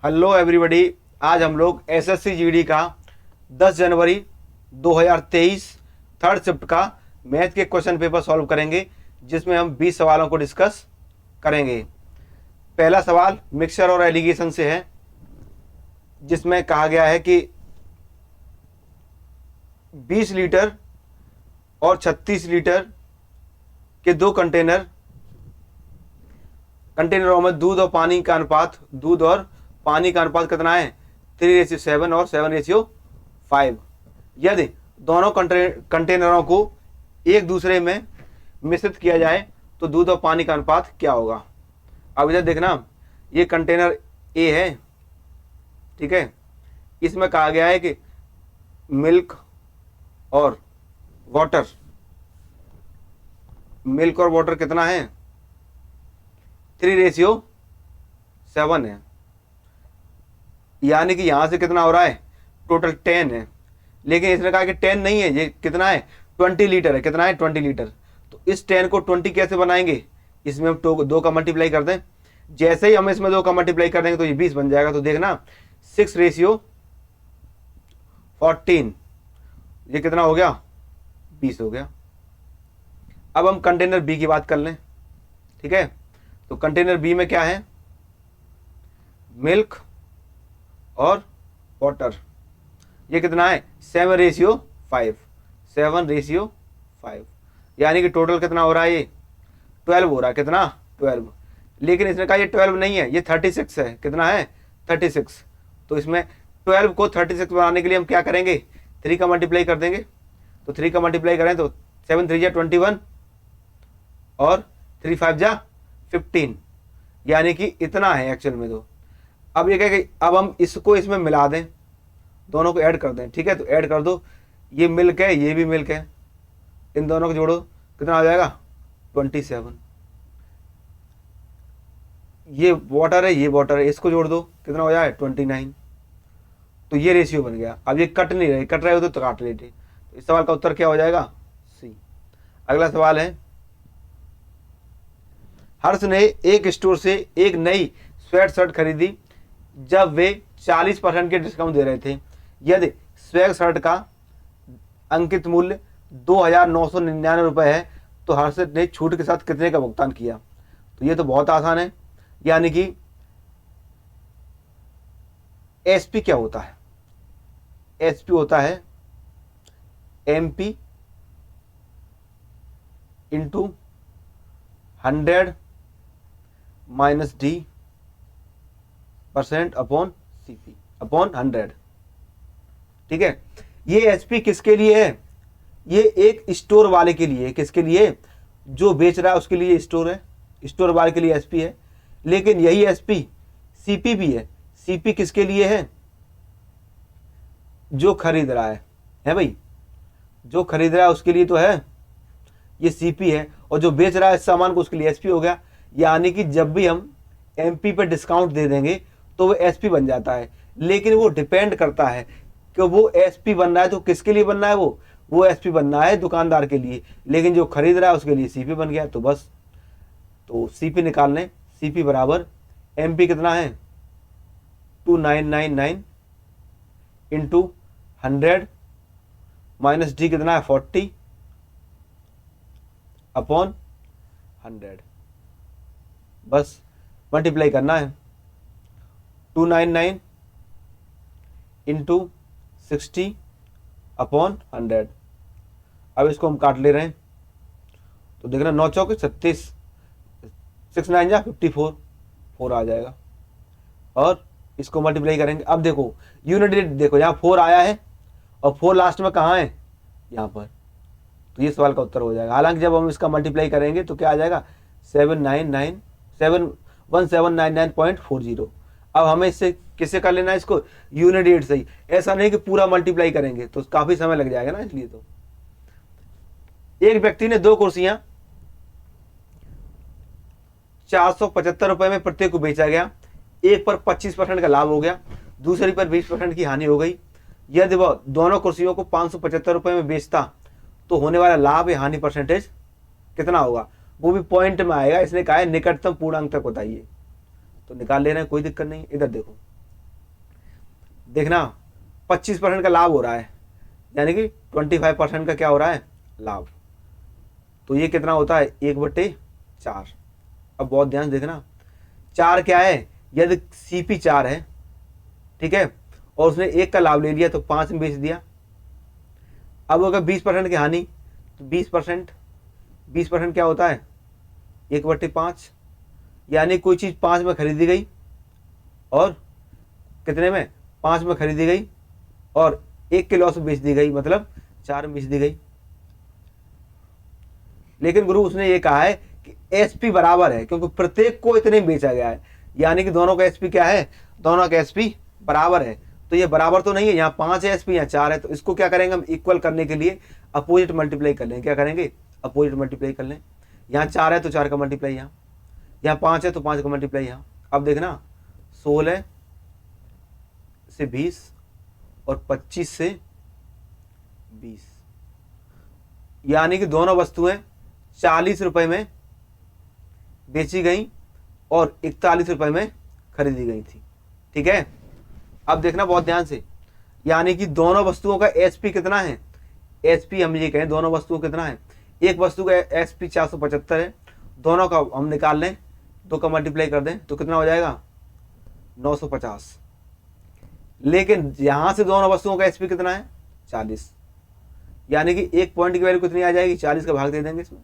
Hello everybody. आज हम लोग एसएससी जीडी का 10 जनवरी 2023 थर्ड शिफ्ट का मैथ के क्वेश्चन पेपर सॉल्व करेंगे, जिसमें हम 20 सवालों को डिस्कस करेंगे। पहला सवाल मिक्सचर और एलिगेशन से है, जिसमें कहा गया है कि 20 लीटर और 36 लीटर के दो कंटेनरों में दूध और पानी का अनुपात कितना है? 3:7 और 7:5। यदि दोनों कंटेनरों को एक दूसरे में मिश्रित किया जाए तो दूध और पानी का अनुपात क्या होगा? अब इधर देखना, ये कंटेनर ए है, ठीक है। इसमें कहा गया है कि मिल्क और वाटर कितना है? 3:7 है। यानी कि यहां से कितना हो रहा है? टोटल 10 है। लेकिन इसने कहा कि 10 नहीं है, ये कितना है? 20 लीटर है। कितना है? 20 लीटर। तो इस 10 को 20 कैसे बनाएंगे? इसमें हम 2 का मल्टीप्लाई कर दें। जैसे ही हम इसमें 2 का मल्टीप्लाई कर देंगे तो ये 20 बन जाएगा। तो देखना 6:14, ये कितना हो गया? 20 हो गया। अब हम कंटेनर बी की बात कर लें, ठीक है। तो कंटेनर बी में क्या है? मिल्क और वाटर। ये कितना है? 7:5। 7:5। यानी कि टोटल कितना हो रहा है? ये 12 हो रहा है। कितना? 12। लेकिन इसने कहा ये 12 नहीं है, ये 36 है। कितना है? 36। तो इसमें 12 को 36 बनाने के लिए हम क्या करेंगे? 3 का मल्टीप्लाई कर देंगे। तो 3 का मल्टीप्लाई करें तो 7 3 21 और 3 5 15। यानी कि इतना है एक्चुअल में। तो अब ये क्या कि अब हम इसको इसमें मिला दें, दोनों को ऐड कर दें, ठीक है। तो ऐड कर दो, ये मिल्क है, ये भी मिल्क है, इन दोनों को जोड़ो, कितना आ जाएगा? 27। ये वाटर है, ये वाटर है, इसको जोड़ दो, कितना हो जाए? 29। तो ये रेशियो बन गया। अब ये कट नहीं रहे, कट रहे हो तो काट लेते। तो इस सवाल का उत्तर क्या हो जाएगा? सी। अगला सवाल है, हर्ष ने एक स्टोर से एक नई स्वेट शर्ट खरीदी जब वे 40% के डिस्काउंट दे रहे थे। यदि स्वेट शर्ट का अंकित मूल्य 2,999 रुपये है तो हर्ष ने छूट के साथ कितने का भुगतान किया? तो ये तो बहुत आसान है। यानी कि एसपी क्या होता है? एसपी होता है MP into 100 minus D % upon CP upon 100, ठीक है। ये एसपी किसके लिए है? ये एक स्टोर वाले के लिए। किसके लिए? जो बेच रहा है उसके लिए स्टोर है, स्टोर वाले के लिए एसपी है। लेकिन यही एसपी सीपी भी है। सीपी किसके लिए है? जो खरीद रहा है भाई, जो खरीद रहा है उसके लिए तो है, ये सीपी है। और जो बेच रहा है इस सामान को, उसके लिए एसपी हो गया। यानी कि जब भी हम एमपी पे डिस्काउंट दे देंगे तो वो एसपी बन जाता है। लेकिन वो डिपेंड करता है कि वो एसपी बन रहा है तो किसके लिए बनना है? वो एसपी बनना है दुकानदार के लिए। लेकिन जो खरीद रहा है उसके लिए सीपी बन गया। तो बस, तो सीपी निकाल लें। सीपी बराबर एमपी कितना है? 2999 इंटू 100 माइनस डी कितना है? 40 अपॉन 100। बस मल्टीप्लाई करना है। 299 इंटू 60 अपॉन 100। अब इसको हम काट ले रहे हैं। तो देखना 9 चौके 36, 6 9 54, 4 आ जाएगा। और इसको मल्टीप्लाई करेंगे। अब देखो यूनिट देखो, यहाँ 4 आया है और 4 लास्ट में कहाँ है? यहाँ पर। तो ये सवाल का उत्तर हो जाएगा। हालांकि जब हम इसका मल्टीप्लाई करेंगे तो क्या आ जाएगा? 1799.40। अब हमें इससे किससे कर लेना है? इसको यूनिट से ही। ऐसा नहीं कि पूरा मल्टीप्लाई करेंगे तो काफी समय लग जाएगा ना, इसलिए। तो एक व्यक्ति ने 2 कुर्सियां 475 रुपए में प्रत्येक को बेचा गया। एक पर 25% का लाभ हो गया, दूसरी पर 20% की हानि हो गई। यदि वह दोनों कुर्सियों को 575 रुपए में बेचता तो होने वाला लाभ या हानि परसेंटेज कितना होगा? वो भी पॉइंट में आएगा। इसने कहा है निकटतम पूर्णांक तक बताइए। तो निकाल ले रहे हैं, कोई दिक्कत नहीं। इधर देखो, देखना 25% का लाभ हो रहा है, यानी कि 25% का क्या हो रहा है, लाभ। तो ये कितना होता है, 1/4। अब बहुत ध्यान से देखना, 4 क्या है, यदि CP 4 है, ठीक है, और उसने 1 का लाभ ले लिया तो 5 में बेच दिया। अब अगर 20% की हानि, तो 20% क्या होता है, 1/5, यानी कोई चीज़ 5 में खरीदी गई और कितने में, 5 में खरीदी गई और 1 के लॉस में बेच दी गई, मतलब 4 में बेच दी गई। लेकिन गुरु उसने ये कहा है कि SP बराबर है, क्योंकि प्रत्येक को इतने में बेचा गया है, यानी कि दोनों का SP क्या है, दोनों का SP बराबर है। तो ये बराबर तो नहीं है, यहाँ 5 है SP, यहाँ 4 है, तो इसको क्या करेंगे हम, इक्वल करने के लिए अपोजिट मल्टीप्लाई कर लेंगे। क्या करेंगे, अपोजिट मल्टीप्लाई कर लें। यहाँ 4 है तो 4 का मल्टीप्लाई यहाँ 5 है तो 5 का मल्टीप्लाई यहाँ। अब देखना 16 से 20 और 25 से 20, यानी कि दोनों वस्तुएं 40 रुपए में बेची गई और 41 रुपए में खरीदी गई थी, ठीक है। अब देखना बहुत ध्यान से, यानी कि दोनों वस्तुओं का SP कितना है, SP हम ये कहें दोनों वस्तुओं कितना है, एक वस्तु का SP 475 है, दोनों का हम निकाल लें, 2 का मल्टीप्लाई कर दें तो कितना हो जाएगा, 950। लेकिन यहां से दोनों वस्तुओं का SP कितना है, 40, यानी कि 1 पॉइंट की वैल्यू कितनी आ जाएगी, 40 का भाग दे देंगे इसमें,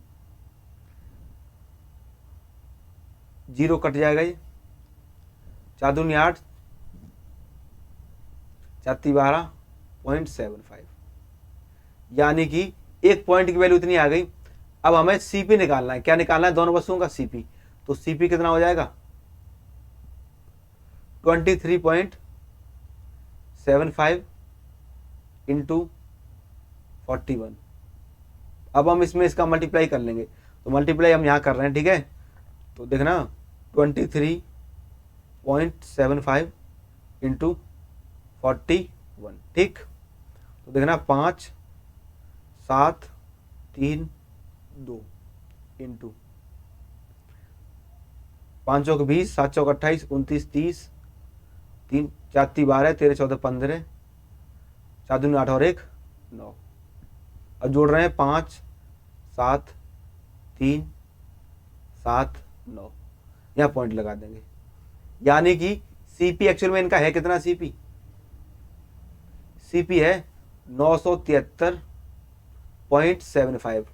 0 कट जाएगा, ये 4 दूनी 8, 4 12.75, यानी कि 1 पॉइंट की वैल्यू इतनी आ गई। अब हमें CP निकालना है, क्या निकालना है, दोनों वस्तुओं का CP। तो CP कितना हो जाएगा, 23.75 इंटू 41। अब हम इसमें इसका मल्टीप्लाई कर लेंगे, तो मल्टीप्लाई हम यहाँ कर रहे हैं, ठीक है। तो देखना 23.75 इंटू 41, ठीक। तो देखना 5 7 3 2 इंटू 5 चौक 20, 7 चौक 28, 29 30, 3 4 12, 13 14 15, 4 दूनी 8 और 1 9। अब जोड़ रहे हैं 5 7 3 7 9, यहाँ पॉइंट लगा देंगे, यानी कि CP एक्चुअल में इनका है कितना, CP है 973.75।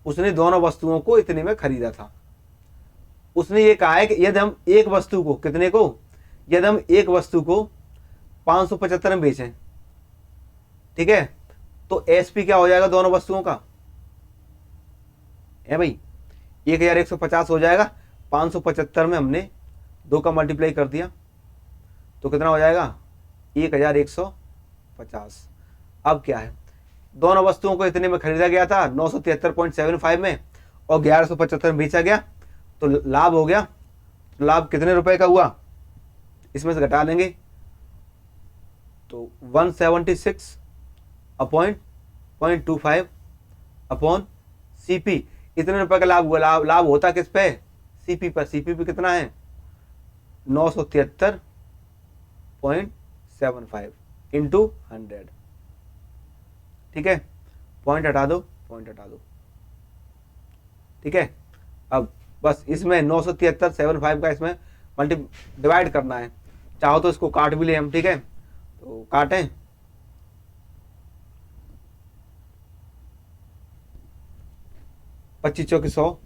उसने दोनों वस्तुओं को इतने में खरीदा था। उसने ये कहा है कि यदि हम एक वस्तु को, कितने को, यदि हम एक वस्तु को 575 में बेचें, ठीक है, तो SP क्या हो जाएगा दोनों वस्तुओं का, है भाई, 1150 हो जाएगा। 575 में हमने 2 का मल्टीप्लाई कर दिया तो कितना हो जाएगा, 1150। अब क्या है, दोनों वस्तुओं को इतने में खरीदा गया था 973.75 में और 1175 में बेचा गया, तो लाभ हो गया। तो लाभ कितने रुपए का हुआ, इसमें से घटा लेंगे तो 176.25 अपॉन CP, इतने रुपए का लाभ हुआ। लाभ होता किस पे, CP पर। CP पे कितना है, 973.75 इंटू 100, ठीक है। पॉइंट हटा दो, ठीक है। अब बस इसमें 973.75 का इसमें डिवाइड करना है, चाहो तो इसको काट भी ले हम, ठीक है। तो काटें, पच्चीस चौकी 100,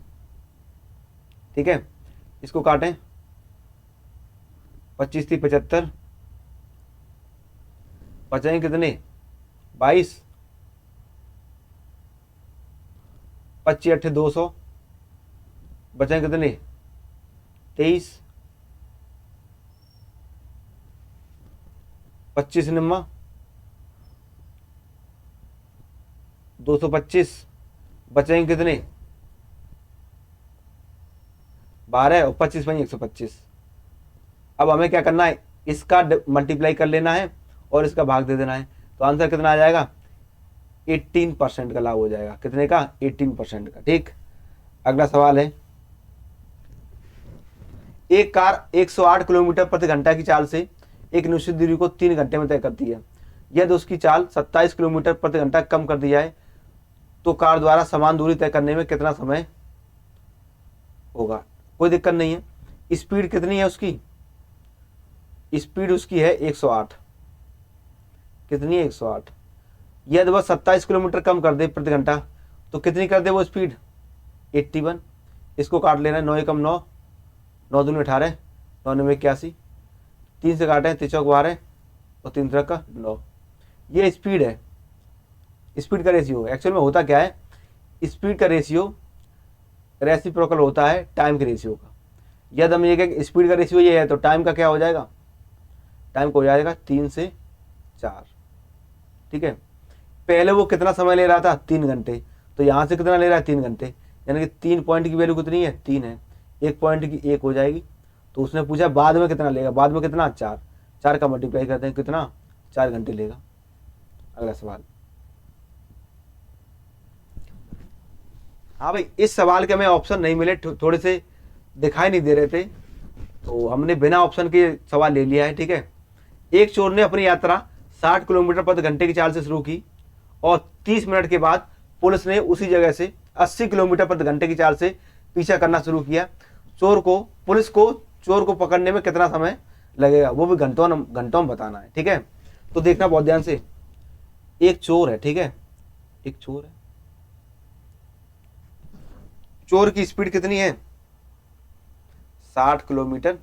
ठीक है। इसको काटें, 25 थी 75, बचेंगे कितने, 22, 25 8 200, बचेंगे कितने, 23, 25 निम्मा 225, बचेंगे कितने, 12 और 25 वही 125। अब हमें क्या करना है, इसका मल्टीप्लाई कर लेना है और इसका भाग दे देना है, तो आंसर कितना आ जाएगा, 18% का लाभ हो जाएगा। कितने का, 18% का, ठीक। अगला सवाल है, एक कार 108 किलोमीटर प्रति घंटा की चाल से एक निश्चित दूरी को 3 घंटे में तय करती है। यदि उसकी चाल 27 किलोमीटर प्रति घंटा कम कर दी जाए तो कार द्वारा समान दूरी तय करने में कितना समय होगा? कोई दिक्कत नहीं है। स्पीड कितनी है उसकी? स्पीड उसकी है 108। कितनी है? 108। यदि वह 27 किलोमीटर कम कर दे प्रति घंटा तो कितनी कर दे वो स्पीड? 81। इसको काट लेना है, 9 एकम 9, 9 दूनी 18, 9 9 81, 3 से काटें 3 चौक 12 और 3 3 का 9। ये स्पीड है, स्पीड का रेशियो। एक्चुअल में होता क्या है, स्पीड का रेशियो रेसिप्रोकल होता है टाइम के रेशियो का। यदि हम ये कहें स्पीड का रेशियो ये है तो टाइम का क्या हो जाएगा? टाइम को हो जाएगा 3 से 4। ठीक है, पहले वो कितना समय ले रहा था? 3 घंटे। तो यहाँ से कितना ले रहा है? 3 घंटे। यानी कि 3 पॉइंट की वैल्यू कितनी है? 3 है। 1 पॉइंट की 1 हो जाएगी। तो उसने पूछा बाद में कितना लेगा? बाद में कितना? 4। 4 का मल्टीप्लाई करते हैं, कितना? 4 घंटे लेगा। अगला सवाल। हाँ भाई, इस सवाल के हमें ऑप्शन नहीं मिले, थोड़े से दिखाई नहीं दे रहे थे, तो हमने बिना ऑप्शन के सवाल ले लिया है। ठीक है, एक चोर ने अपनी यात्रा 60 किलोमीटर प्रति घंटे की चाल से शुरू की और 30 मिनट के बाद पुलिस ने उसी जगह से 80 किलोमीटर प्रति घंटे की चाल से पीछा करना शुरू किया। पुलिस को चोर को पकड़ने में कितना समय लगेगा? वो भी घंटों में बताना है। ठीक है, तो देखना बहुत ध्यान से। एक चोर है, ठीक है, एक चोर है। चोर की स्पीड कितनी है? 60 किलोमीटर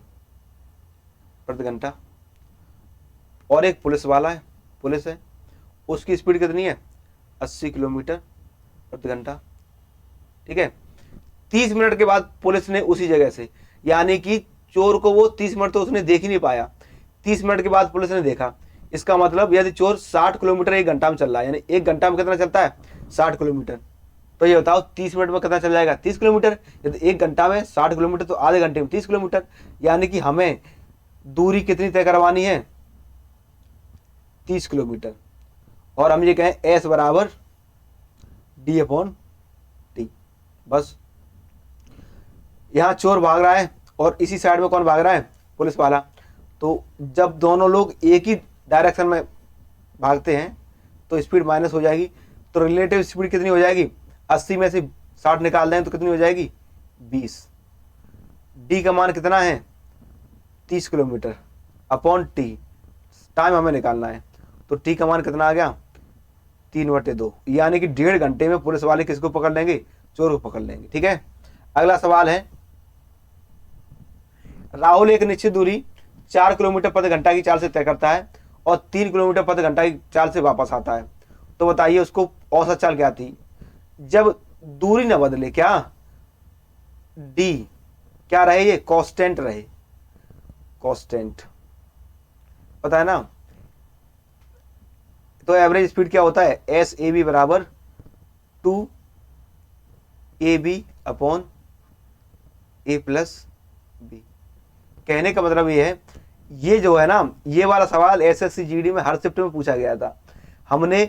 प्रति घंटा। और एक पुलिस वाला है, पुलिस है, उसकी स्पीड कितनी है? 80 किलोमीटर प्रति घंटा। ठीक है, 30 मिनट के बाद पुलिस ने उसी जगह से, यानी कि चोर को वो 30 मिनट तो उसने देख ही नहीं पाया, 30 मिनट के बाद पुलिस ने देखा। इसका मतलब यदि चोर 60 किलोमीटर 1 घंटा में चल रहा है, यानी 1 घंटा में कितना चलता है? 60 किलोमीटर। तो ये बताओ 30 मिनट में कितना चल जाएगा? 30 किलोमीटर। यदि 1 घंटा में 60 किलोमीटर तो आधे घंटे में 30 किलोमीटर। यानी कि हमें दूरी कितनी तय करवानी है? 30 किलोमीटर। और हम ये कहें एस बराबर d/t। बस यहां चोर भाग रहा है और इसी साइड में कौन भाग रहा है? पुलिस वाला। तो जब दोनों लोग एक ही डायरेक्शन में भागते हैं तो स्पीड माइनस हो जाएगी। तो रिलेटिव स्पीड कितनी हो जाएगी? 80 में से 60 निकाल दें तो कितनी हो जाएगी? 20। डी का मान कितना है? 30 किलोमीटर अपॉन टी। टाइम हमें निकालना है, तो टी का मान कितना आ गया? 3/2। यानी कि 1.5 घंटे में पुलिस वाले किसको पकड़ लेंगे? चोर को पकड़ लेंगे। ठीक है, अगला सवाल है, राहुल एक निश्चित दूरी 4 किलोमीटर प्रति घंटा की चाल से तय करता है और 3 किलोमीटर प्रति घंटा की चाल से वापस आता है। तो बताइए उसको औसत चाल क्या थी जब दूरी न बदले? क्या डी क्या रहे? ये कांस्टेंट रहे, कांस्टेंट, पता है ना। तो एवरेज स्पीड क्या होता है? एस ए बी बराबर 2ab upon a plus B. कहने का मतलब ये है, ये जो है ना, ये वाला सवाल एसएससी जीडी में हर शिफ्ट में पूछा गया था। हमने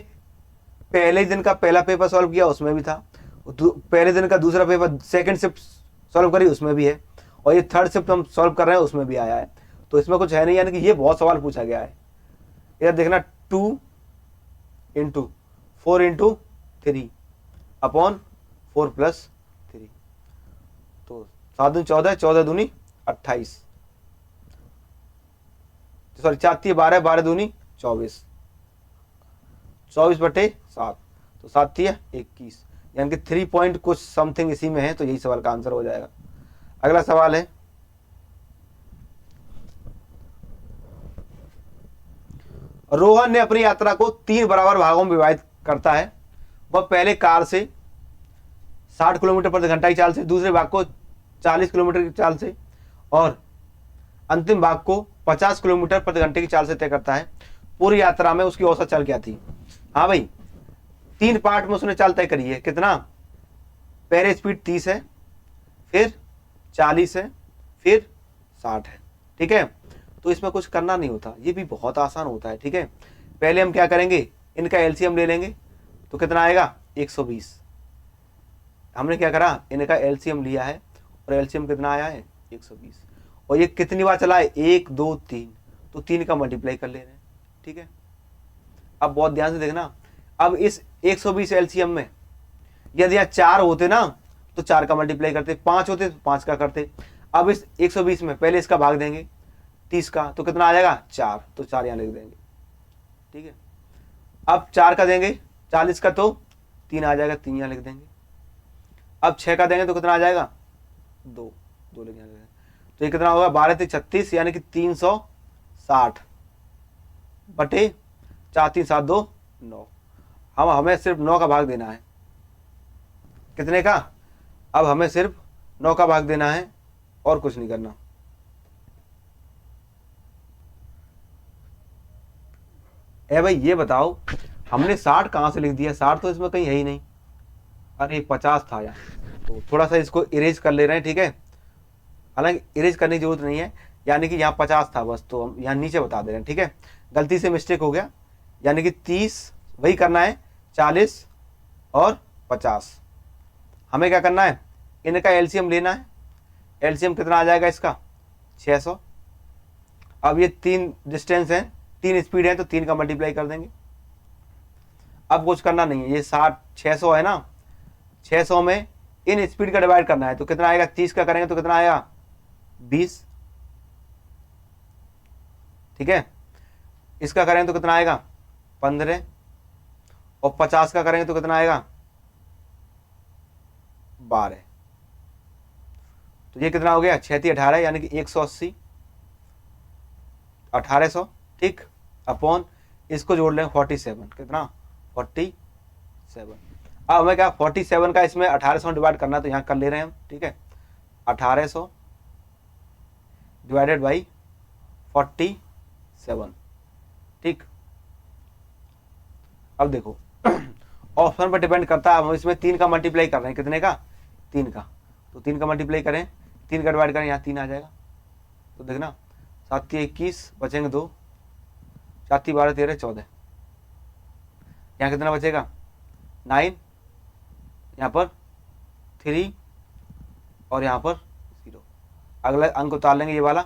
पहले दिन का पहला पेपर सॉल्व किया, उसमें भी था। पहले दिन का दूसरा पेपर सेकंड शिफ्ट सॉल्व करी, उसमें भी है। और ये थर्ड शिफ्ट हम सॉल्व कर रहे हैं, उसमें भी आया है। तो इसमें कुछ है नहीं, यानी कि ये बहुत सवाल पूछा गया है। इधर देखना 2 × 4 × 3 अपॉन 4 + 3। तो 7 दूनी 14, 14 दूनी 28, सॉरी 4 × 12, 12 दूनी 24, 24/7। तो 7 × 21, यानी कि 3 पॉइंट कुछ समथिंग इसी में है। तो यही सवाल का आंसर हो जाएगा। अगला सवाल है, रोहन ने अपनी यात्रा को 3 बराबर भागों में विभाजित करता है। वह पहले कार से 60 किलोमीटर प्रति घंटा की चाल से, दूसरे भाग को 40 किलोमीटर की चाल से और अंतिम भाग को 50 किलोमीटर प्रति घंटे की चाल से तय करता है। पूरी यात्रा में उसकी औसत चाल क्या थी? हाँ भाई, 3 पार्ट में उसने चाल तय करी है। कितना? पहले स्पीड 30 है, फिर 40 है, फिर 60 है। ठीक है, तो इसमें कुछ करना नहीं होता, ये भी बहुत आसान होता है। ठीक है, पहले हम क्या करेंगे, इनका एलसीएम ले लेंगे। तो कितना आएगा? 120। हमने क्या करा, इनका एलसीएम लिया है और एलसीएम कितना आया है? 120। और ये कितनी बार चला है? 1 2 3, तो 3 का मल्टीप्लाई कर ले रहे हैं, ठीक है। अब बहुत ध्यान से देखना, अब इस 120 एलसीएम में यदि यहाँ 4 होते ना तो 4 का मल्टीप्लाई करते, 5 होते तो 5 का करते। अब इस 120 में पहले इसका भाग देंगे 30 का, तो कितना आ जाएगा 4, तो 4 यहाँ लिख देंगे, ठीक है। अब 4 का देंगे 40 का तो 3 आ जाएगा, 3 यहाँ लिख देंगे। अब 6 का देंगे तो कितना आ जाएगा 2, 2 लिख देंगे। तो ये कितना होगा 12 × 36 यानी कि 360 बटे 4 3 7 2 9। हमें सिर्फ 9 का भाग देना है, कितने का, अब हमें सिर्फ 9 का भाग देना है और कुछ नहीं करना। ए भाई ये बताओ, हमने 60 कहाँ से लिख दिया, 60 तो इसमें कहीं है ही नहीं। अरे 50 था यार, तो थोड़ा सा इसको इरेज कर ले रहे हैं, ठीक है। हालांकि इरेज करने की जरूरत नहीं है, यानी कि यहाँ 50 था बस, तो हम यहाँ नीचे बता दे रहे हैं, ठीक है। गलती से मिस्टेक हो गया, यानी कि 30 वही करना है, 40 और 50। हमें क्या करना है, इनका एलसीएम लेना है। एलसीएम कितना आ जाएगा इसका 600। अब ये 3 डिस्टेंस है, 3 स्पीड है, तो 3 का मल्टीप्लाई कर देंगे। अब कुछ करना नहीं है, ये 600 है ना, 600 में इन स्पीड का डिवाइड करना है, तो कितना आएगा, 30 का करेंगे तो कितना आएगा 20, ठीक है। इसका करेंगे तो कितना आएगा 15, और 50 का करेंगे तो कितना आएगा 12। तो ये कितना हो गया 6 × 18 यानी कि 180, 1800, ठीक, अपॉन इसको जोड़ लें 47, कितना 47। अब हमें क्या 47 का इसमें 1800 डिवाइड करना, तो यहाँ कर ले रहे हैं हम, ठीक है। 1800 डिवाइडेड बाई 47, ठीक। अब देखो ऑप्शन पर डिपेंड करता है, हम इसमें 3 का मल्टीप्लाई कर रहे हैं, कितने का 3 का, तो 3 का मल्टीप्लाई करें, 3 का डिवाइड करें, यहाँ 3 आ जाएगा। तो देखना 7 × 21 बचेंगे 2, 4 × 12 13 14, यहाँ कितना बचेगा 9, यहाँ पर 3 और यहाँ पर 0। अगला अंक उतार लेंगे ये वाला।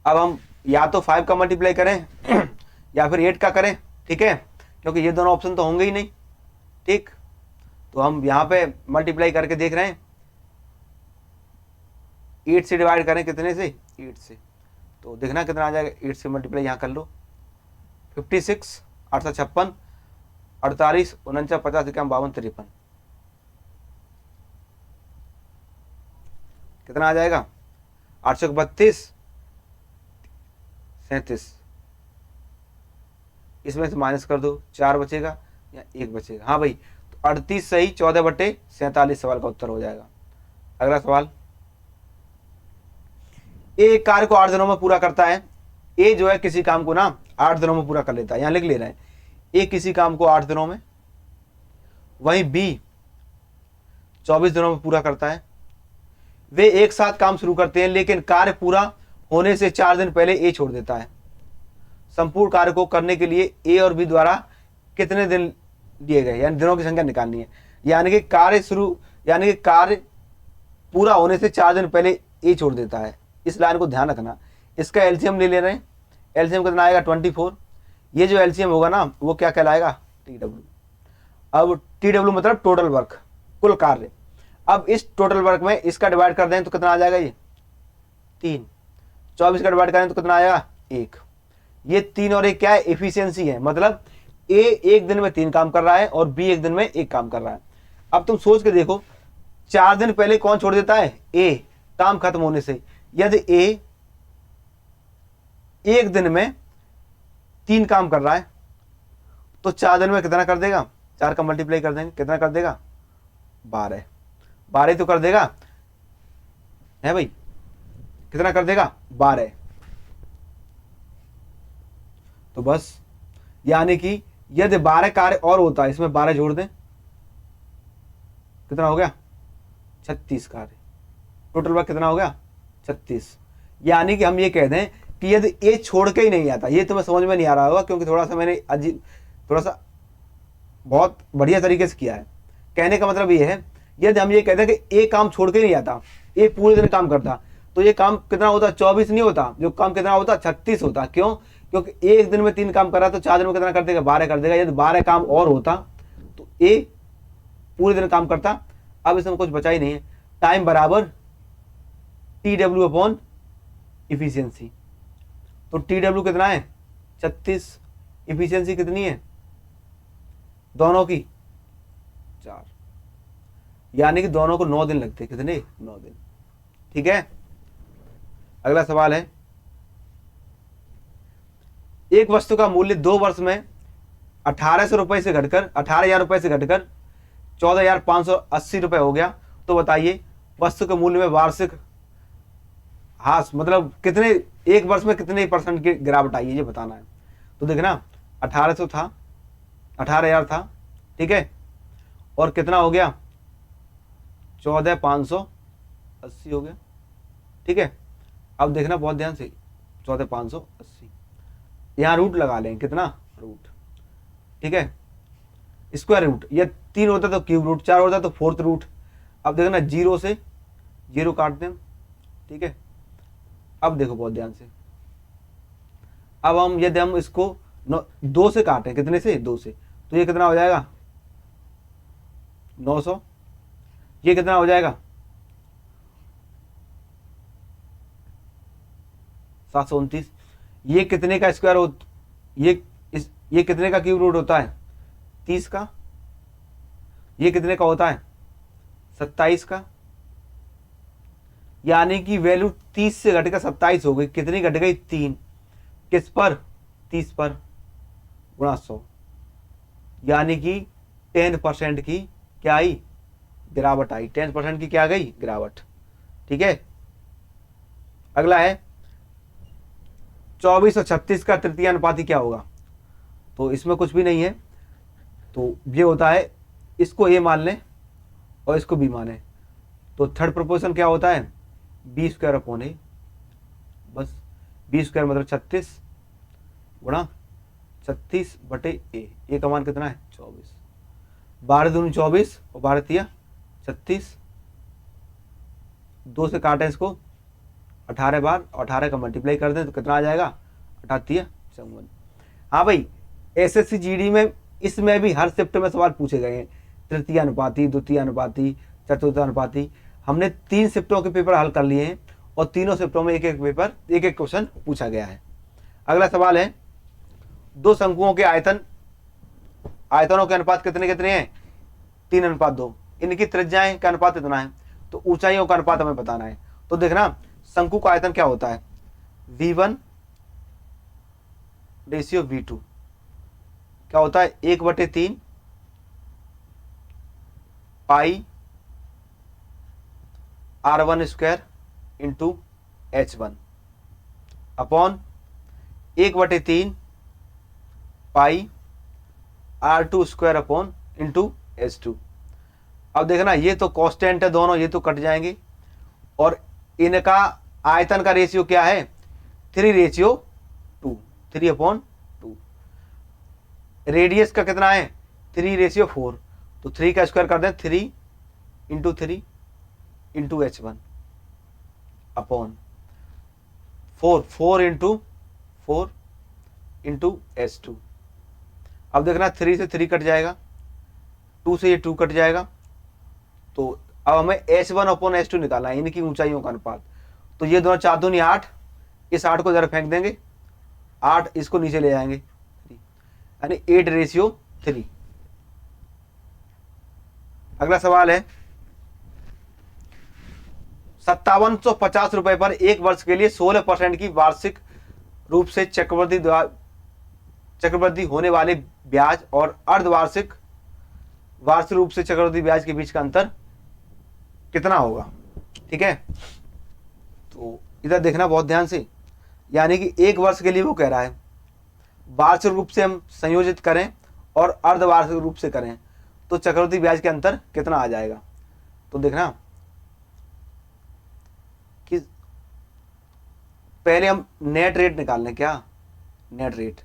अब हम या तो 5 का मल्टीप्लाई करें या फिर 8 का करें, ठीक है, क्योंकि ये दोनों ऑप्शन तो होंगे ही नहीं, ठीक। तो हम यहाँ पे मल्टीप्लाई करके देख रहे हैं, 8 से डिवाइड करें, कितने से 8 से, तो देखना कितना आ जाएगा, 8 से मल्टीप्लाई यहाँ कर लो, 56 856 48 49 50 51 52 53, कितना आ जाएगा 832 37। इसमें से माइनस कर दो, 4 बचेगा या 1 बचेगा, हाँ भाई, तो 38 सही 14 बटे 47 सवाल का उत्तर हो जाएगा। अगला सवाल, ए कार्य को 8 दिनों में पूरा करता है। ए जो है किसी काम को ना 8 दिनों में पूरा कर लेता है, यहां लिख ले रहे हैं, ए किसी काम को 8 दिनों में, वहीं बी 24 दिनों में पूरा करता है। वे एक साथ काम शुरू करते हैं, लेकिन कार्य पूरा होने से 4 दिन पहले ए छोड़ देता है। संपूर्ण कार्य को करने के लिए ए और बी द्वारा कितने दिन दिए गए, यानी दिनों की संख्या निकालनी है। यानी कि कार्य पूरा होने से 4 दिन पहले ए छोड़ देता है। इस लाइन को ध्यान रखना। इसका एलसीएम ले रहे हैं, एलसीएम कितना आएगा 24। ये जो एलसीएम होगा ना वो क्या कहलाएगा टीडब्ल्यू। अब टीडब्ल्यू मतलब टोटल वर्क, कुल कार्य। अब इस टोटल वर्क में इसका डिवाइड कर दें तो कितना आ जाएगा, ये 3। 24 का डिवाइड करें तो कितना आएगा 1। ये 3 और 1 क्या है, एफिशिएंसी है, मतलब ए एक दिन में 3 काम कर रहा है और बी एक दिन में 1 काम कर रहा है। अब तुम सोच के देखो, 4 दिन पहले कौन छोड़ देता है, ए, काम खत्म होने से। यदि ए एक दिन में 3 काम कर रहा है तो 4 दिन में कितना कर देगा, 4 का मल्टीप्लाई कर देंगे, कितना कर देगा 12। 12 तो कर देगा, है भाई, कितना कर देगा 12। तो बस, यानी कि यदि 12 कार्य और होता है, इसमें 12 जोड़ दें, कितना हो गया 36 कार्य। टोटल वर्क कितना हो गया 36। यानी कि हम ये कह दें कि यदि ए छोड़ के ही नहीं आता, ये तुम्हें समझ में नहीं आ रहा होगा क्योंकि थोड़ा सा मैंने थोड़ा सा बहुत बढ़िया तरीके से किया है। कहने का मतलब ये है, यदि हम ये कहते हैं कि ए काम छोड़ के नहीं आता, ए पूरे दिन काम करता, तो ये काम कितना होता, 24 नहीं होता, जो काम कितना होता 36 होता। क्यों? क्योंकि एक दिन में 3 काम कर रहा तो 4 दिन में कितना कर देगा, 12 कर देगा। यदि 12 काम और होता तो ए पूरे दिन काम करता। अब इसमें कुछ बचा ही नहीं है। टाइम बराबर TW अपॉन इफिशियंसी। तो TW कितना है 36, इफिशियंसी कितनी है दोनों की 4, यानी कि दोनों को 9 दिन लगते। कितने? 9 दिन। ठीक है। अगला सवाल है, एक वस्तु का मूल्य 2 वर्ष में 1800 रुपए से घटकर 18,000 रुपए से घटकर 14,580 रुपए हो गया। तो बताइए वस्तु के मूल्य में वार्षिक ह्रास मतलब कितने, एक वर्ष में कितने % की गिरावट आई है, ये बताना है। तो देखना 1800 था, 18,000 था, ठीक है, और कितना हो गया 14,580 हो गया। ठीक है। अब देखना बहुत ध्यान से, 14,580 यहाँ रूट लगा लें, कितना रूट, ठीक है, स्क्वायर रूट। ये 3 होता तो क्यूब रूट, 4 होता तो 4th रूट। अब देखना 0 से 0 काट दें, ठीक है। अब देखो बहुत ध्यान से, अब हम यदि हम इसको 2 से काटें, कितने से 2 से, तो ये कितना हो जाएगा 900। ये कितना हो जाएगा 729। ये कितने का स्क्वायर हो, ये कितने का क्यूब रूट होता है 30 का। ये कितने का होता है 27 का। यानी कि वैल्यू 30 से घटकर 27 हो गई। कितनी घट गई 3, किस पर 30 पर गुणा 100, यानी कि 10% की क्या आई गिरावट आई। 10% की क्या गई गिरावट। ठीक है। अगला है 24 और 36 का तृतीय अनुपाती क्या होगा। तो इसमें कुछ भी नहीं है, तो ये होता है, इसको ए मान लें और इसको बी माने। तो थर्ड प्रोपोर्शन क्या होता है बी स्क्वायर अपॉन ए। बस बी स्क्वायर मतलब 36 गुणा 36 बटे ए का मान कितना है 24। 12 दूनी 24 और 12 तिया 36। 2 से काटें इसको 18 बार और 18 का मल्टीप्लाई कर दें तो कितना आ जाएगा 58। हाँ भाई, SSC GD में इसमें भी हर शिफ्ट में सवाल पूछे गए हैं, तृतीय अनुपाती, द्वितीय अनुपाती, चतुर्थ अनुपाती। हमने 3 शिफ्टों के पेपर हल कर लिए हैं और तीनों शिफ्टों में एक एक पेपर, एक एक क्वेश्चन पूछा गया है। अगला सवाल है, 2 शंकुओं के आयतनों के अनुपात कितने कितने हैं 3:2। इनकी त्रिज्याएं का अनुपात इतना है, तो ऊंचाइयों का अनुपात हमें बताना है। तो देखना शंकु का आयतन क्या होता है V1 रेशियो V2 क्या होता है 1/3 पाई R1 square into H1 upon 1/3 पाई R2 square upon into H2। अब देखना ये तो कांस्टेंट है दोनों, ये तो कट जाएंगे और इनका आयतन का रेशियो क्या है 3:2, 3/2। रेडियस का कितना है 3:4, तो 3 का स्क्वायर कर दें 3 into 3 into H1 upon 4 into 4 into H2। अब देखना 3 से 3 कट जाएगा, 2 से ये 2 कट जाएगा। तो अब हमें H1 अपॉन H2 निकालना है, इनकी ऊंचाइयों का अनुपात। तो ये दोनों 4 दूनी 8, इस 8 को जरा फेंक देंगे, 8 इसको नीचे ले जाएंगे, यानी 8:3। अगला सवाल है 5750 रुपए पर 1 वर्ष के लिए 16% की वार्षिक रूप से चक्रवृद्धि होने वाले ब्याज और अर्धवार्षिक वार्षिक रूप से चक्रवृद्धि ब्याज के बीच का अंतर कितना होगा। ठीक है, तो इधर देखना बहुत ध्यान से, यानी कि 1 वर्ष के लिए वो कह रहा है वार्षिक रूप से हम संयोजित करें और अर्धवार्षिक रूप से करें तो चक्रवृद्धि ब्याज के अंतर कितना आ जाएगा। तो देखना कि पहले हम नेट रेट निकाल लें, क्या नेट रेट,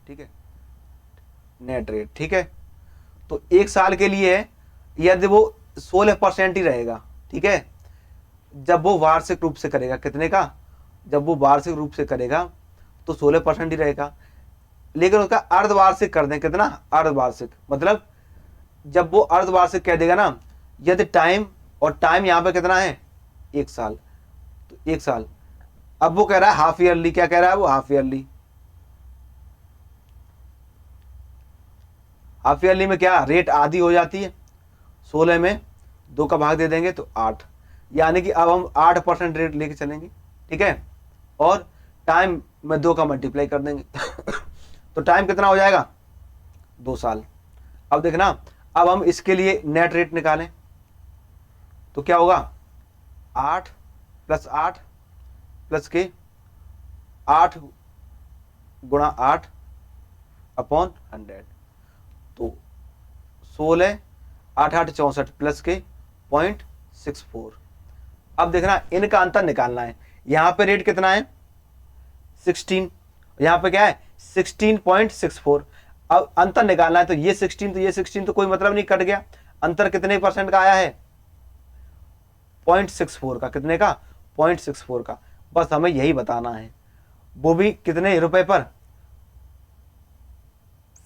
ठीक है, नेट रेट। ठीक है, तो 1 साल के लिए यदि वो 16% ही रहेगा, ठीक है, जब वो वार्षिक रूप से करेगा। कितने का? जब वो वार्षिक रूप से करेगा तो 16% ही रहेगा। लेकिन उसका अर्धवार्षिक कर दें, कितना? अर्धवार्षिक, मतलब जब वो अर्धवार्षिक कह देगा ना, यदि टाइम, और टाइम यहाँ पे कितना है? 1 साल, तो 1 साल। अब वो कह रहा है हाफ ईयरली, क्या कह रहा है वो? Half yearly. हाफ ईयरली में क्या रेट आधी हो जाती है, 16 में 2 का भाग दे देंगे तो 8, यानी कि अब हम 8% रेट लेके चलेंगे, ठीक है, और टाइम में 2 का मल्टीप्लाई कर देंगे तो टाइम कितना हो जाएगा? 2 साल। अब देखना, अब हम इसके लिए नेट रेट निकालें तो क्या होगा? 8 + 8 प्लस के 8 गुणा 8 अपॉन 100, तो 16, 8 8 64 प्लस के 0.64। अब देखना, इनका अंतर निकालना है। यहाँ पे रेट कितना है? 16, यहाँ पे क्या है? 16.64। अब अंतर निकालना है, तो ये 16 तो ये 16 तो कोई मतलब नहीं, कट गया। अंतर कितने % का आया है? 0.64 का। कितने का? 0.64 का। बस हमें यही बताना है, वो भी कितने रुपए पर?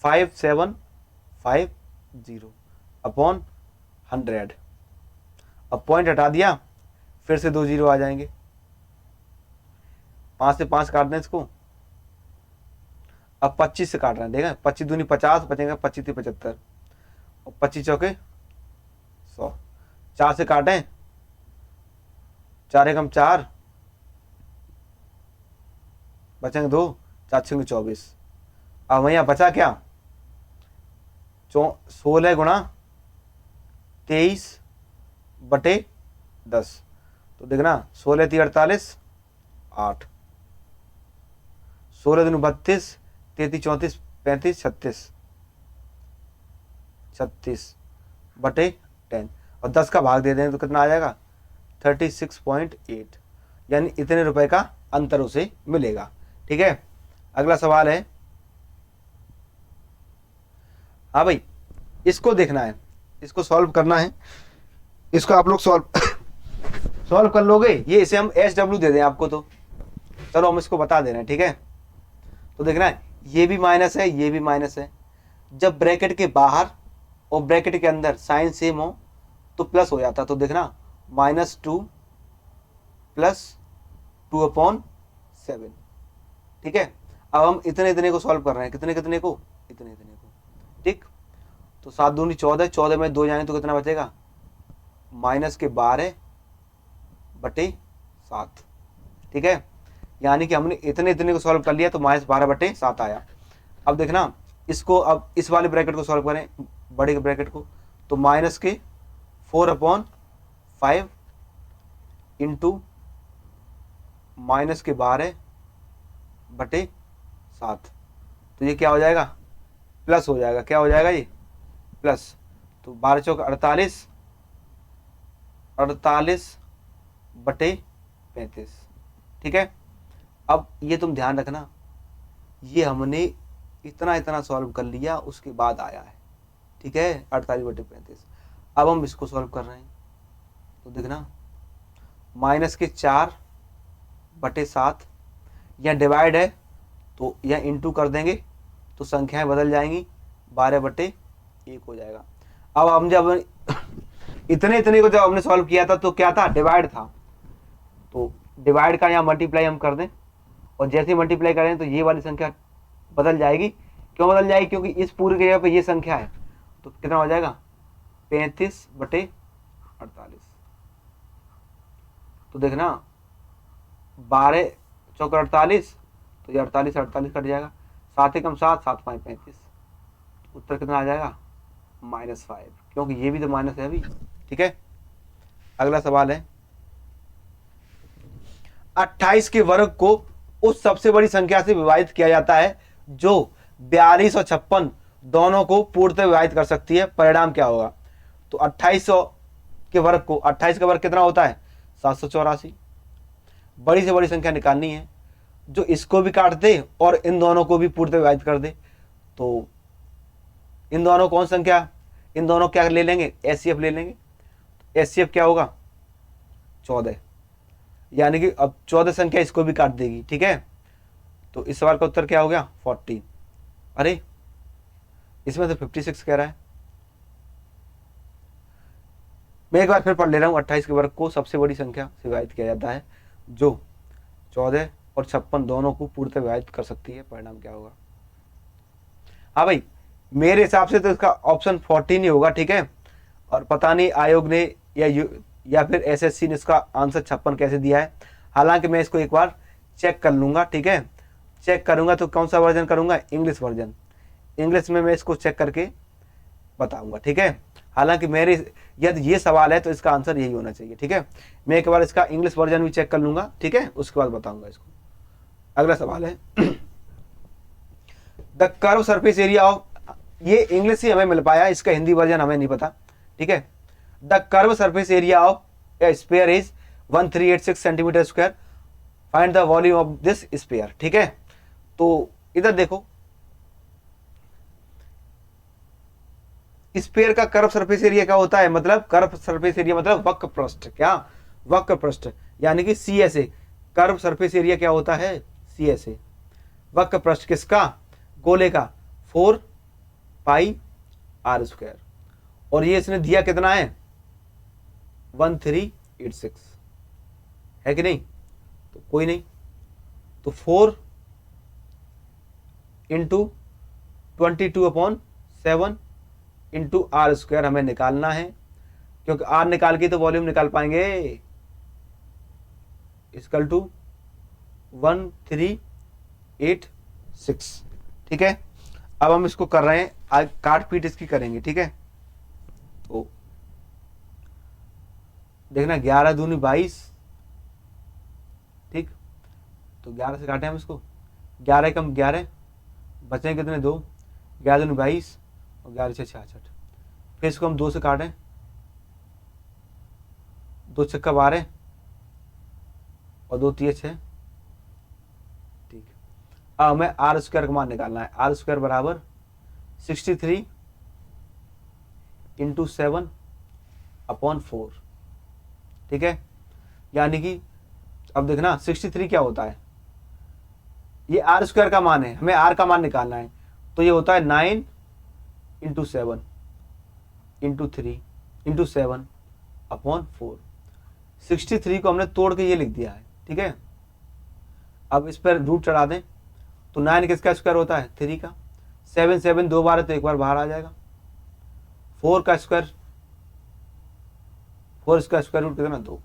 5750 अपॉन 100। अब पॉइंट हटा दिया, फिर से 2 जीरो आ जाएंगे, 5 से 5 काट दें इसको। अब 25 से काट रहे हैं, देखा, 25 दूनी 50 बचेगा, 25 × 75 और 25 चौके 100। 4 से काटें, 4 × 4 बचेंगे 2, 4 × 6 = 24। अब यहाँ बचा क्या? 16 गुणा 23/10, तो देखना 16 × 3 = 48, 8, 16 दूनी 32, 33 34 35 36, 36/10 और 10 का भाग दे दें तो कितना आ जाएगा? 36.8, यानी इतने रुपए का अंतर उसे मिलेगा, ठीक है। अगला सवाल है, हाँ भाई, इसको देखना है, इसको सॉल्व करना है। इसको आप लोग सॉल्व कर लोगे। ये इसे हम SW दे दें आपको, तो चलो हम इसको बता दे रहे हैं, ठीक है। तो देखना है, ये भी माइनस है, ये भी माइनस है। जब ब्रैकेट के बाहर और ब्रैकेट के अंदर साइन सेम हो तो प्लस हो जाता। तो देखना, -2 + 2/7, ठीक है। अब हम इतने इतने को सॉल्व कर रहे हैं, कितने कितने को? इतने इतने को, ठीक। तो 7 दूनी 14, 14 में 2 जाए तो कितना बचेगा? -12/7, ठीक है। यानी कि हमने इतने इतने को सॉल्व कर लिया तो -12/7 आया। अब देखना, इसको अब इस वाले ब्रैकेट को सॉल्व करें, बड़े ब्रैकेट को, तो -4/5 इंटू -12/7, तो ये क्या हो जाएगा? प्लस हो जाएगा। क्या हो जाएगा ये? प्लस। तो 12 चौक 48, 48/35, ठीक है। अब ये तुम ध्यान रखना, ये हमने इतना इतना सॉल्व कर लिया, उसके बाद आया है, ठीक है, 48/35। अब हम इसको सॉल्व कर रहे हैं, तो देखना, -4/7, यहाँ डिवाइड है तो यहाँ इंटू कर देंगे तो संख्याएं बदल जाएंगी, 12/1 हो जाएगा। अब हम जब इतने इतने को जब हमने सॉल्व किया था तो क्या था? डिवाइड था, तो डिवाइड का यहाँ मल्टीप्लाई हम कर दें, और जैसे ही मल्टीप्लाई करें तो ये वाली संख्या बदल जाएगी। क्यों बदल जाएगी? क्योंकि इस पूरी जगह पे ये संख्या है, तो कितना हो जाएगा? 35/48। तो देखना, 12 चौक 48, तो ये 48 48 कट जाएगा, 7 × 7 7 5 35, उत्तर कितना आ जाएगा? -5, क्योंकि ये भी तो माइनस है अभी, ठीक है। अगला सवाल है, 28 के वर्ग को उस सबसे बड़ी संख्या से विभाजित किया जाता है जो 42 और 56 दोनों को पूर्णतः विभाजित कर सकती है, परिणाम क्या होगा? तो 28 के वर्ग को, 28 का वर्ग कितना होता है? 784। बड़ी से बड़ी संख्या निकालनी है जो इसको भी काट दे और इन दोनों को भी पूर्णतः विभाजित कर दे। तो इन दोनों कौन संख्या, इन दोनों क्या ले लेंगे? HCF ले लेंगे। HCF क्या होगा 14, यानी कि अब 14 संख्या इसको भी काट देगी, ठीक है। तो इस सवाल का उत्तर क्या हो गया 14। अरे इसमें तो 56 कह रहा है। मैं एक बार फिर पढ़ ले रहा हूँ। 28 के वर्ग को सबसे बड़ी संख्या से विभाजित किया जाता है जो 14 और 56 दोनों को पूर्णतः विभाजित कर सकती है। परिणाम क्या होगा? हाँ भाई, मेरे हिसाब से तो इसका ऑप्शन 14 ही होगा, ठीक है। और पता नहीं आयोग ने या फिर SSC ने इसका आंसर 56 कैसे दिया है। हालांकि मैं इसको एक बार चेक कर लूंगा, ठीक है। चेक करूंगा तो कौन सा वर्जन करूंगा? English version. इंग्लिश में मैं इसको चेक करके बताऊंगा, ठीक है। हालांकि मेरे यदि ये सवाल है तो इसका आंसर यही होना चाहिए, ठीक है। मैं एक बार इसका इंग्लिश वर्जन भी चेक कर लूंगा, ठीक है, उसके बाद बताऊंगा इसको। अगला सवाल है the curve surface area of, ये इंग्लिश ही हमें मिल पाया, इसका हिंदी वर्जन हमें नहीं पता, ठीक है। The curve surface area of A sphere is 1386 centimetre square, find the volume of this sphere, ठीक है। तो इधर देखो, स्फीयर का कर्व सरफेस एरिया क्या होता है? मतलब कर्व सरफेस एरिया मतलब वक्र पृष्ठ, क्या वक्र पृष्ठ, यानी कि CSA। कर्व सरफेस एरिया क्या होता है? CSA। वक्र पृष्ठ किसका? गोले का 4 पाई r स्क्वायर। और ये इसने दिया कितना है? 1386 है कि नहीं? तो कोई नहीं, तो 4 इंटू 22/7 इंटू r स्क्वायर हमें निकालना है, क्योंकि r निकाल के तो वॉल्यूम निकाल पाएंगे। इक्वल टू 1386, ठीक है। अब हम इसको कर रहे हैं, आज काट पीट इसकी करेंगे, ठीक है। तो देखना 11 दूनी 22, ठीक। तो 11 से काटें हम इसको, 11 कम 11 बचे कितने? 2। 11 दूनी 22 और 11 से 66। फिर इसको हम 2 से काटें, 2 छक्का 12 और 2 तिये 6, ठीक। अब हमें r स्क्वायर का मान निकालना है। r स्क्वायर बराबर 63 इंटू 7/4, ठीक है। यानी कि अब देखना 63 क्या होता है, ये r स्क्वायर का मान है, हमें r का मान निकालना है। तो ये होता है 9 इंटू 7 इंटू 3 इंटू 7/4। 63 को हमने तोड़ के ये लिख दिया है, ठीक है। अब इस पर रूट चढ़ा दें तो 9 किसका स्क्वायर होता है? 3 का। 7 7 2 बार है तो एक बार बाहर आ जाएगा। 4 का स्क्वायर, 4 इसका स्क्वायर रूट कितना? 2।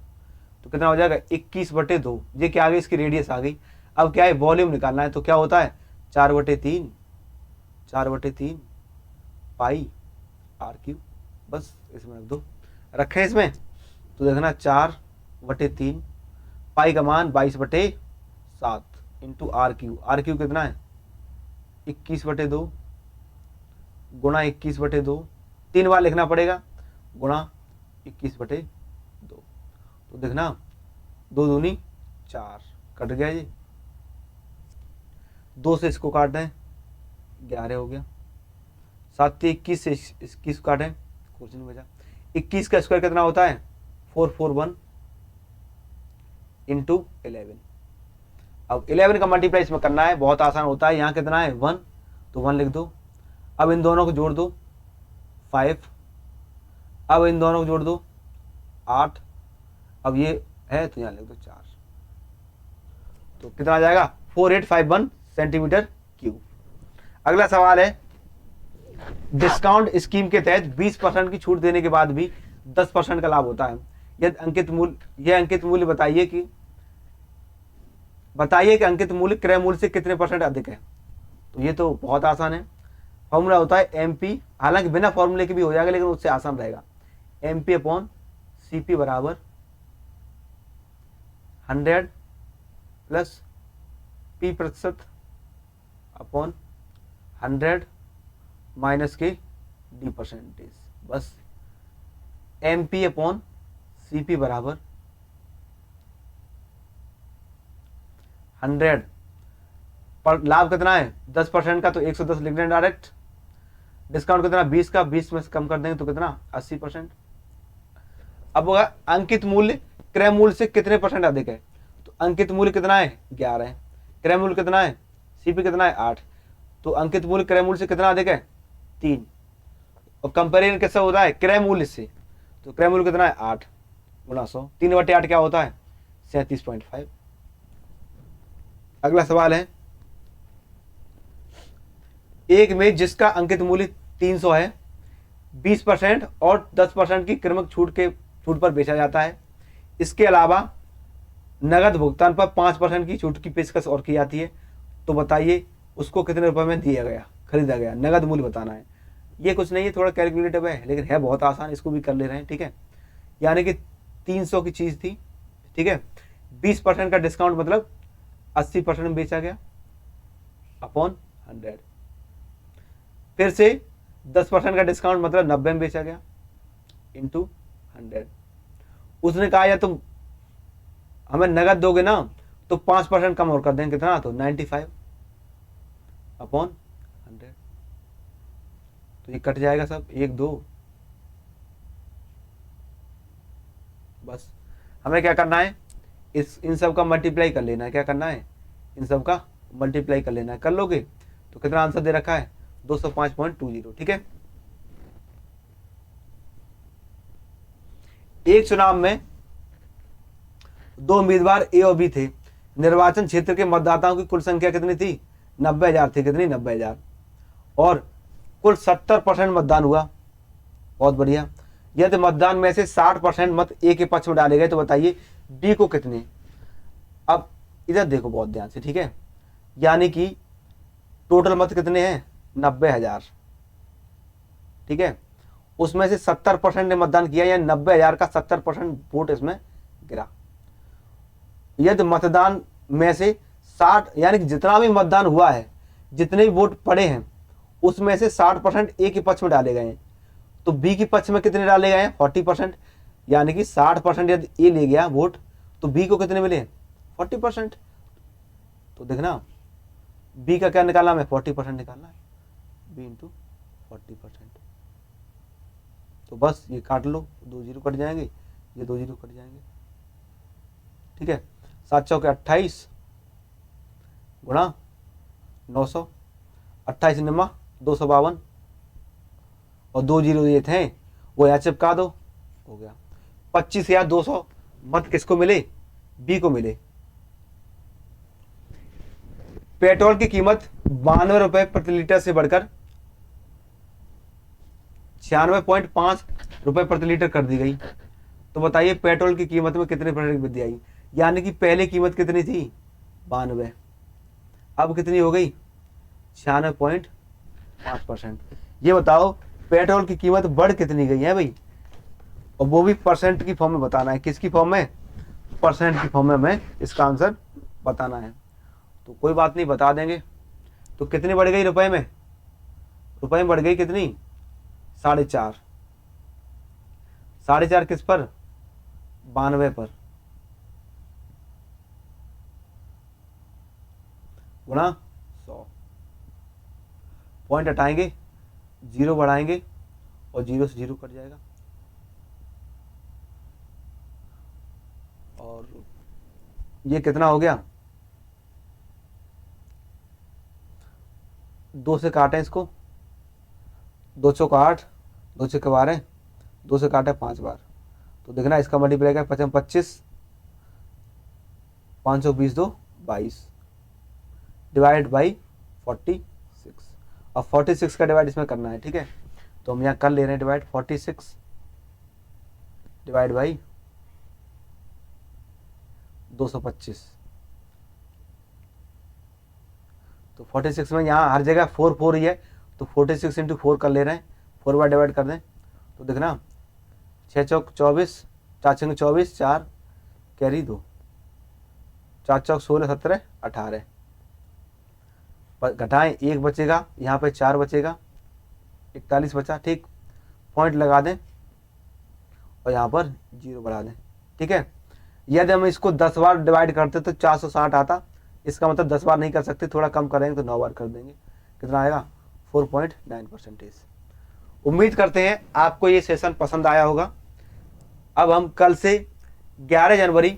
तो कितना हो जाएगा? 21/2। ये क्या आ गई? इसकी रेडियस आ गई। अब क्या है? वॉल्यूम निकालना है, तो क्या होता है? 4/3 पाई r3। बस इसमें रख दो, रखें इसमें तो देखना 4/3 पाई का मान 22/7 इंटू r3 कितना है? 21/2 गुणा 21/2, 3 बार लिखना पड़ेगा, गुणा 21/2। तो देखना 2 दूनी 4 कट गया जी। 2 से इसको काट दें 11 हो गया। 7 21 से 21 काटें, कुछ नहीं बचा। 21 का स्क्वायर कितना होता है? 441 इंटू 11। अब 11 का मल्टीप्लाई इसमें करना है, बहुत आसान होता है। यहाँ कितना है? 1, तो 1 लिख दो। अब इन दोनों को जोड़ दो 5, अब इन दोनों को जोड़ दो 8, अब ये है तो यहाँ लिख दो 4। तो कितना आ जाएगा? 4851 सेंटीमीटर क्यूब। अगला सवाल है, डिस्काउंट स्कीम के तहत 20% की छूट देने के बाद भी 10% का लाभ होता है। यह अंकित मूल्य बताइए कि अंकित मूल्य क्रय मूल्य से कितने % अधिक है। तो ये तो बहुत आसान है, फॉर्मूला होता है MP, हालांकि बिना फॉर्मूले के भी हो जाएगा लेकिन उससे आसान रहेगा। MP/CP बराबर 100 प्लस P% अपॉन 100 माइनस के D%। बस MP/CP बराबर 100 पर लाभ कितना है? 10% का, तो 110 लिख दें डायरेक्ट। डिस्काउंट कितना? 20 का, 20 में से कम कर देंगे तो कितना? 80%। अब होगा अंकित मूल्य क्रय मूल्य से कितने परसेंट अधिक है। तो अंकित मूल्य कितना है 11 है, क्रय मूल्य कितना है सीपी कितना है 8, तो अंकित मूल्य क्रय मूल्य से कितना अधिक है 3। और कंपेरिजन कैसे होता है क्रय मूल्य से, तो क्रय मूल्य कितना है 8 गुणा 100, 3/8 क्या होता है 37.5। अगला सवाल है, एक मेज जिसका अंकित मूल्य 300 है 20% और 10% की क्रमिक छूट पर बेचा जाता है। इसके अलावा नगद भुगतान पर 5% की छूट की पेशकश और की जाती है। तो बताइए उसको कितने रुपए में दिया गया खरीदा गया, नगद मूल्य बताना है। ये कुछ नहीं है, थोड़ा कैलकुलेटिव है लेकिन है बहुत आसान, इसको भी कर ले रहे हैं। ठीक है, यानी कि 300 की चीज थी, ठीक है, 20% का डिस्काउंट मतलब 80% में बेचा गया अपॉन 100। फिर से 10% का डिस्काउंट मतलब 90 में बेचा गया इंटू 100। उसने कहा या तुम हमें नगद दोगे ना तो 5% कम और कर देंगे, कितना तो 95 अपॉन 100। तो ये कट जाएगा सब 1 2, बस हमें क्या करना है इन सब का मल्टीप्लाई कर लेना है। क्या करना है इन सब का मल्टीप्लाई कर लेना है, कर लोगे तो कितना आंसर दे रखा है 205.20। ठीक है, एक चुनाव में 2 उम्मीदवार ए और बी थे। निर्वाचन क्षेत्र के मतदाताओं की कुल संख्या कितनी थी 90,000 थी, कितनी 90,000, और कुल 70% मतदान हुआ। बहुत बढ़िया। यदि मतदान में से 60% मत ए के पक्ष में डाले गए तो बताइए बी को कितने। अब इधर देखो बहुत ध्यान से, ठीक है, यानी कि टोटल मत कितने हैं 90,000, ठीक है, उसमें से 70% ने मतदान किया, या 90,000 का 70% वोट इसमें गिरा। यदि मतदान में से 60 यानी कि जितना भी मतदान हुआ है, जितने भी वोट पड़े हैं उसमें से 60% ए के पक्ष में डाले गए हैं, तो बी के पक्ष में कितने डाले गए हैं 40%, यानी कि 60% यदि ए ले गया वोट तो बी को कितने मिले 40%। तो देखना बी का क्या निकालना है 40% निकालना है, बी इंटू 40%। तो बस ये काट लो, 2 जीरो कट जाएंगे, ये 2 जीरो कट जाएंगे। ठीक है, 7 चौके 28 गुणा 900, 28 निम्मा 252, और 2 जीरो ये थे वो यहाँ चिपका दो, हो गया 25,200 मत किसको मिले बी को मिले। पेट्रोल की कीमत 92 रुपए प्रति लीटर से बढ़कर 96.5 रुपए प्रति लीटर कर दी गई। तो बताइए पेट्रोल की कीमत में कितने % की वृद्धि आई, यानी कि पहले कीमत कितनी थी 92, अब कितनी हो गई 96.5%। ये बताओ पेट्रोल की कीमत बढ़ कितनी गई है भाई, और वो भी परसेंट की फॉर्म में बताना है। किसकी फॉर्म में परसेंट की फॉर्म में हमें इसका आंसर बताना है। तो कोई बात नहीं बता देंगे। तो कितनी बढ़ गई रुपए में, रुपए में बढ़ गई कितनी 4.5, 4.5 किस पर 92 पर गुणा 100, पॉइंट हटाएंगे, जीरो बढ़ाएंगे और जीरो से जीरो कट जाएगा, और ये कितना हो गया 2 से काटें इसको, 2 चौक 8, 2 छक्के 12, 2 से काटे 5 बार, तो देखना इसका मल्टीप्लाई का 25, 520 2 22 डिवाइड बाई 46, अब 46 का डिवाइड इसमें करना है। ठीक है, तो हम यहाँ कर ले रहे हैं डिवाइड 46 डिवाइड बाई 225। तो 46 में यहाँ हर जगह 4 4 ही है, तो 46 इंटू 4 कर ले रहे हैं, 4 बार डिवाइड कर दें तो देखना 6 चौक 24, 4 छंग 24, 4 कैरी 2, 4 चौक 16 17 18, घटाएं 1 बचेगा, यहाँ पे 4 बचेगा, 41 बचा। ठीक, पॉइंट लगा दें और यहाँ पर 0 बढ़ा दें। ठीक है, यदि हम इसको 10 बार डिवाइड करते तो 460 आता, इसका मतलब 10 बार नहीं कर सकते, थोड़ा कम करेंगे तो 9 बार कर देंगे, कितना आएगा 4.9%। उम्मीद करते हैं आपको ये सेशन पसंद आया होगा। अब हम कल से 11 जनवरी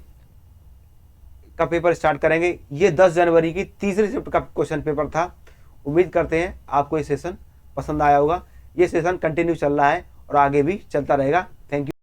का पेपर स्टार्ट करेंगे। ये 10 जनवरी की तीसरी शिफ्ट का क्वेश्चन पेपर था। उम्मीद करते हैं आपको ये सेशन पसंद आया होगा। ये सेशन कंटिन्यू चल रहा है और आगे भी चलता रहेगा। Thank you.